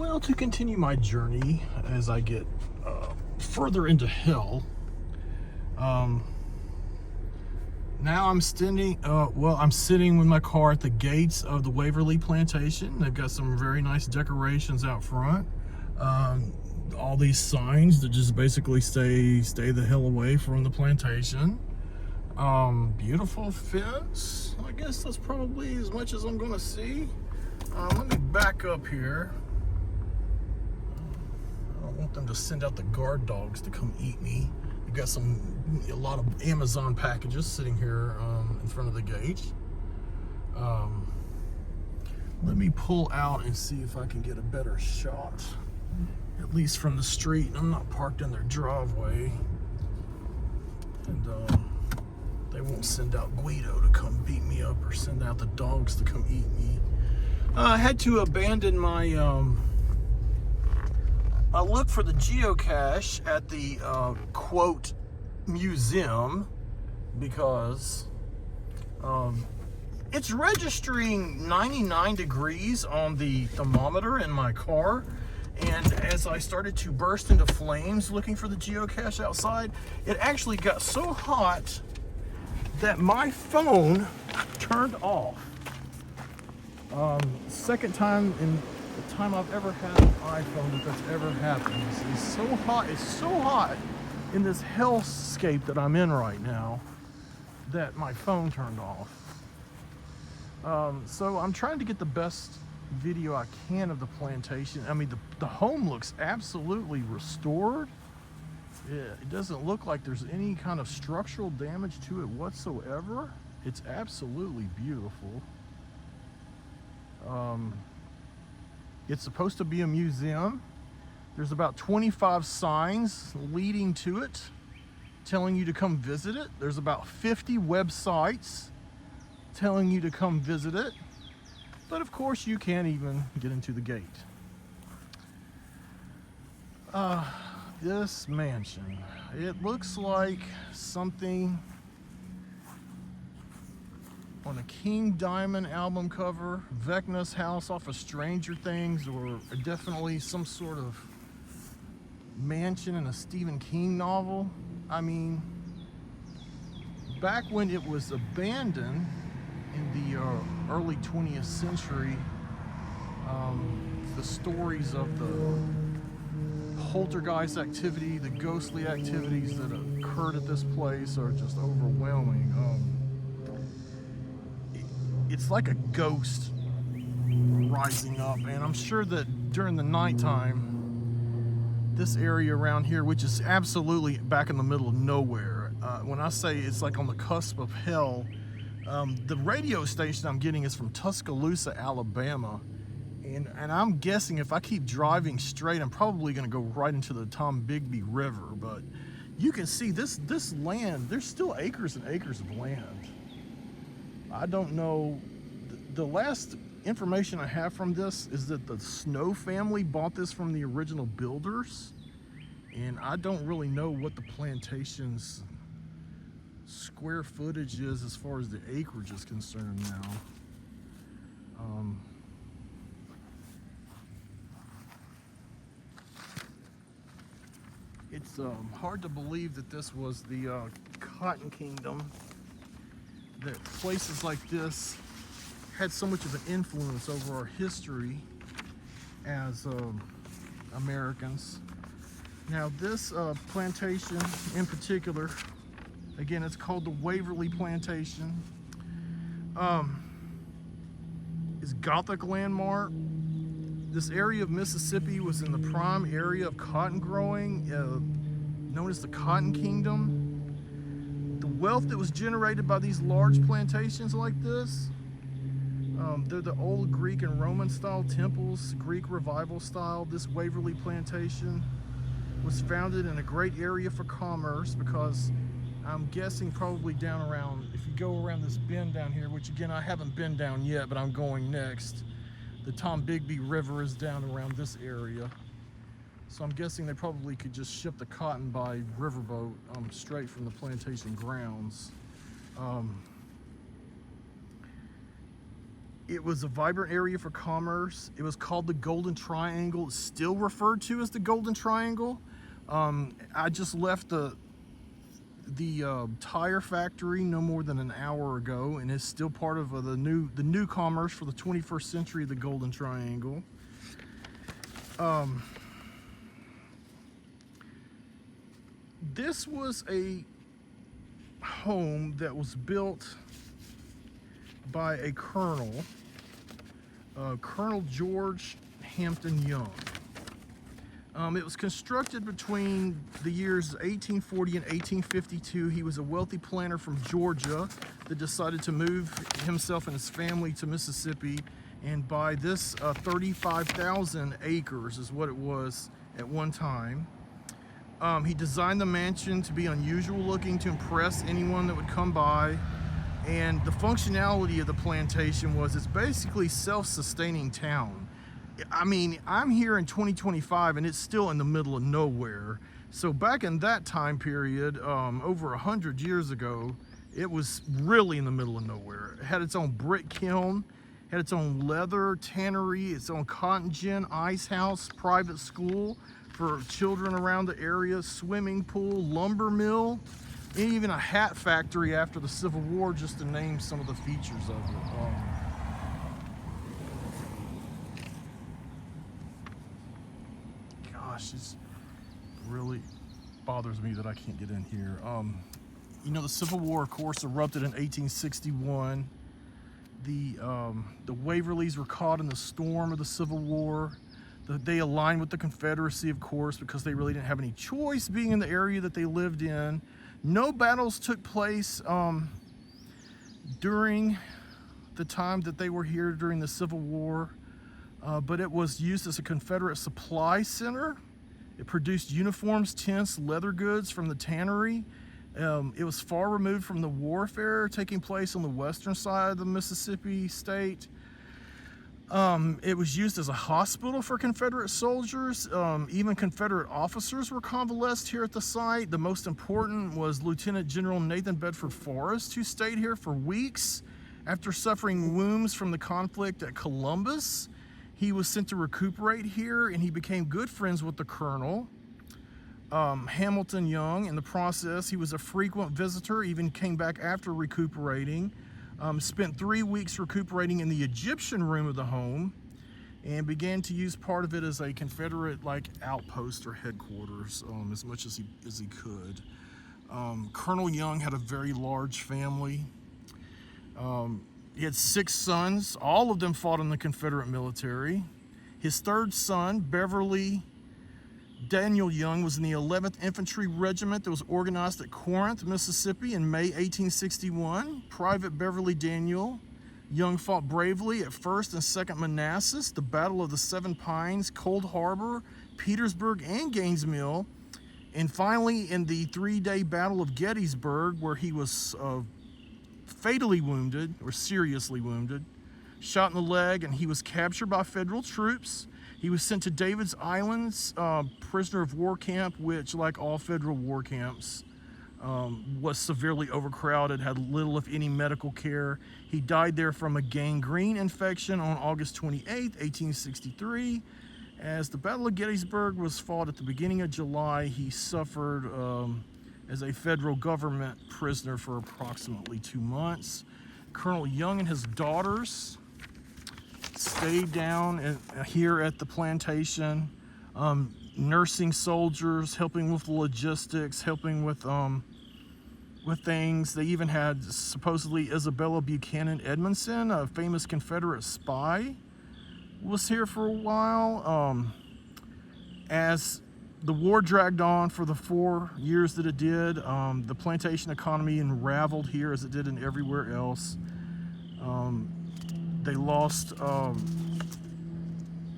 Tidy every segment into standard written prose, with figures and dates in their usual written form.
Well, to continue my journey as I get further into hell, now I'm standing, I'm sitting with my car at the gates of the Waverly Plantation. They've got some very nice decorations out front. All these signs that just basically stay the hell away from the plantation. Beautiful fence. I guess that's probably as much as I'm gonna see. Let me back up here. I don't want them to send out the guard dogs to come eat me. We've got a lot of Amazon packages sitting here in front of the gate. Let me pull out and see if I can get a better shot, at least from the street. I'm not parked in their driveway, and they won't send out Guido to come beat me up or send out the dogs to come eat me. I had to abandon my I looked for the geocache at the quote museum because it's registering 99 degrees on the thermometer in my car, and as I started to burst into flames looking for the geocache outside, it actually got so hot that my phone turned off. Second time in the time I've ever had an iPhone that's ever happened. It's so hot in this hellscape that I'm in right now that my phone turned off. So I'm trying to get the best video I can of the plantation. I mean, the home looks absolutely restored. It doesn't look like there's any kind of structural damage to it whatsoever. It's absolutely beautiful. It's supposed to be a museum. There's about 25 signs leading to it, telling you to come visit it. There's about 50 websites telling you to come visit it. But of course, you can't even get into the gate. This mansion, it looks like something on a King Diamond album cover, Vecna's house off of Stranger Things, or definitely some sort of mansion in a Stephen King novel. I mean, back when it was abandoned in the early 20th century, the stories of the poltergeist activity, the ghostly activities that occurred at this place are just overwhelming. It's like a ghost rising up, and I'm sure that during the nighttime, this area around here, which is absolutely back in the middle of nowhere, when I say it's like on the cusp of hell, the radio station I'm getting is from Tuscaloosa, Alabama, and I'm guessing if I keep driving straight, I'm probably going to go right into the Tombigbee River. But you can see this land, there's still acres and acres of land. I don't know, the last information I have from this is that the Snow family bought this from the original builders, and I don't really know what the plantation's square footage is as far as the acreage is concerned now. It's hard to believe that this was the Cotton Kingdom, that places like this had so much of an influence over our history as Americans. Now this plantation in particular, again, it's called the Waverly Plantation, is Gothic landmark. This area of Mississippi was in the prime area of cotton growing, known as the Cotton Kingdom. The wealth that was generated by these large plantations like this, they're the old Greek and Roman style temples, Greek revival style. This Waverly Plantation was founded in a great area for commerce, because I'm guessing probably down around, if you go around this bend down here, which again I haven't been down yet, but I'm going next, the Tombigbee River is down around this area. So I'm guessing they probably could just ship the cotton by riverboat straight from the plantation grounds. It was a vibrant area for commerce. It was called the Golden Triangle. It's still referred to as the Golden Triangle. I just left the tire factory no more than an hour ago, and it's still part of the new commerce for the 21st century, the Golden Triangle. This was a home that was built by a colonel, Colonel George Hampton Young. It was constructed between the years 1840 and 1852. He was a wealthy planter from Georgia that decided to move himself and his family to Mississippi and buy this 35,000 acres is what it was at one time. He designed the mansion to be unusual looking to impress anyone that would come by. And the functionality of the plantation was it's basically self-sustaining town. I mean, I'm here in 2025 and it's still in the middle of nowhere. So back in that time period, over 100 years ago, it was really in the middle of nowhere. It had its own brick kiln, had its own leather tannery, its own cotton gin, ice house, private school for children around the area, swimming pool, lumber mill, and even a hat factory after the Civil War, just to name some of the features of it. Gosh, it really bothers me that I can't get in here. You know, the Civil War, of course, erupted in 1861. The Waverleys were caught in the storm of the Civil War. They aligned with the Confederacy, of course, because they really didn't have any choice being in the area that they lived in. No battles took place during the time that they were here during the Civil War, but it was used as a Confederate supply center. It produced uniforms, tents, leather goods from the tannery. It was far removed from the warfare taking place on the western side of the Mississippi state. It was used as a hospital for Confederate soldiers. Even Confederate officers were convalesced here at the site. The most important was Lieutenant General Nathan Bedford Forrest, who stayed here for weeks after suffering wounds from the conflict at Columbus. He was sent to recuperate here, and he became good friends with the colonel, Hamilton Young. In the process, he was a frequent visitor, even came back after recuperating. Spent 3 weeks recuperating in the Egyptian room of the home and began to use part of it as a Confederate outpost or headquarters as much as he could. Colonel Young had a very large family. He had 6 sons. All of them fought in the Confederate military. His third son, Beverly Daniel Young, was in the 11th Infantry Regiment that was organized at Corinth, Mississippi in May 1861. Private Beverly Daniel Young fought bravely at 1st and 2nd Manassas, the Battle of the Seven Pines, Cold Harbor, Petersburg, and Gaines' Mill, and finally in the 3-day Battle of Gettysburg, where he was fatally wounded, or seriously wounded, shot in the leg, and he was captured by Federal troops. He was sent to David's Islands prisoner of war camp, which, like all federal war camps, was severely overcrowded, had little if any medical care. He died there from a gangrene infection on August 28, 1863. As the Battle of Gettysburg was fought at the beginning of July, he suffered as a federal government prisoner for approximately 2 months. Colonel Young and his daughters stayed down here at the plantation, nursing soldiers, helping with logistics, helping with things. They even had supposedly Isabella Buchanan Edmondson, a famous Confederate spy, was here for a while. As the war dragged on for the 4 years that it did, the plantation economy unraveled here as it did in everywhere else. They lost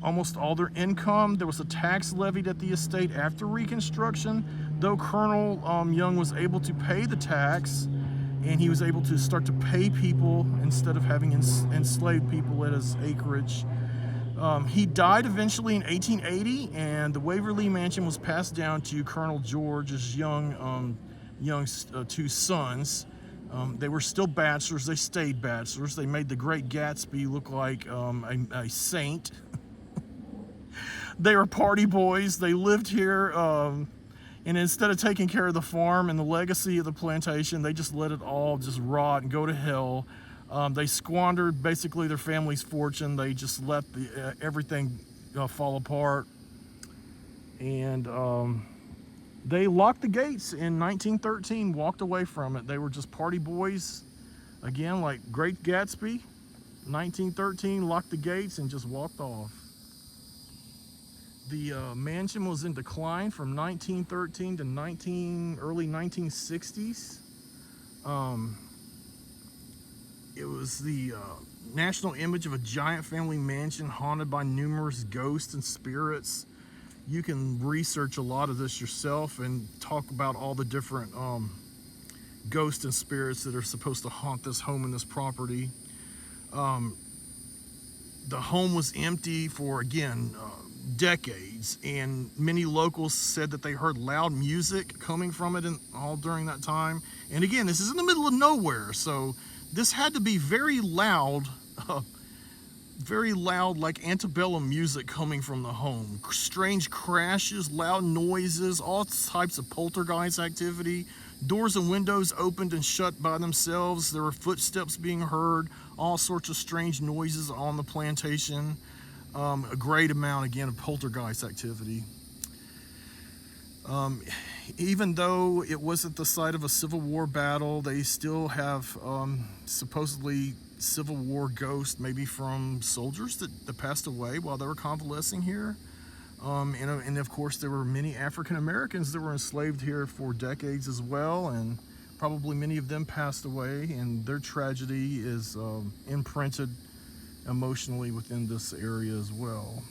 almost all their income. There was a tax levied at the estate after Reconstruction. Though Colonel Young was able to pay the tax, and he was able to start to pay people instead of having enslaved people at his acreage. He died eventually in 1880, and the Waverly mansion was passed down to Colonel George's Young's 2 sons. They were still bachelors. They stayed bachelors. They made the Great Gatsby look like a saint. They were party boys. They lived here, and instead of taking care of the farm and the legacy of the plantation, they just let it all just rot and go to hell. They squandered basically their family's fortune. They just let everything fall apart. And they locked the gates in 1913, walked away from it. They were just party boys, again, like Great Gatsby. 1913, locked the gates and just walked off. The mansion was in decline from 1913 to early 1960s. It was the national image of a giant family mansion haunted by numerous ghosts and spirits. You can research a lot of this yourself and talk about all the different ghosts and spirits that are supposed to haunt this home and this property. The home was empty for, again, decades, and many locals said that they heard loud music coming from it all during that time. And again, this is in the middle of nowhere, so this had to be very loud, like antebellum music coming from the home. Strange crashes, loud noises, all types of poltergeist activity. Doors and windows opened and shut by themselves. There were footsteps being heard, all sorts of strange noises on the plantation. A great amount, again, of poltergeist activity. Even though it wasn't the site of a Civil War battle, they still have supposedly Civil War ghosts, maybe from soldiers that passed away while they were convalescing here. And of course, there were many African Americans that were enslaved here for decades as well, and probably many of them passed away, and their tragedy is imprinted emotionally within this area as well.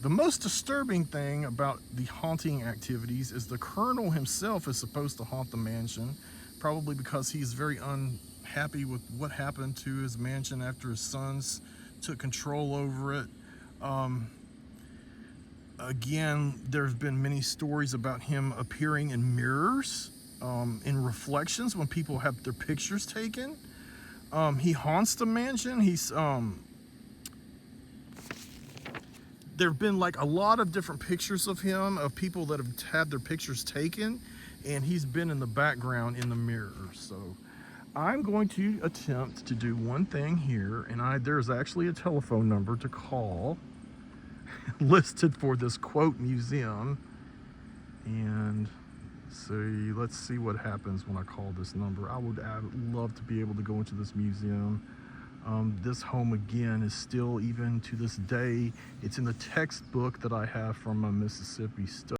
The most disturbing thing about the haunting activities is the colonel himself is supposed to haunt the mansion, probably because he's very unhappy with what happened to his mansion after his sons took control over it. Again, there's been many stories about him appearing in mirrors, in reflections when people have their pictures taken. He haunts the mansion. There have been like a lot of different pictures of him, of people that have had their pictures taken, and he's been in the background in the mirror. So I'm going to attempt to do one thing here, and there's actually a telephone number to call listed for this quote museum. And so let's see what happens when I call this number. I would love to be able to go into this museum. This home, again, is still, even to this day, it's in the textbook that I have from my Mississippi study.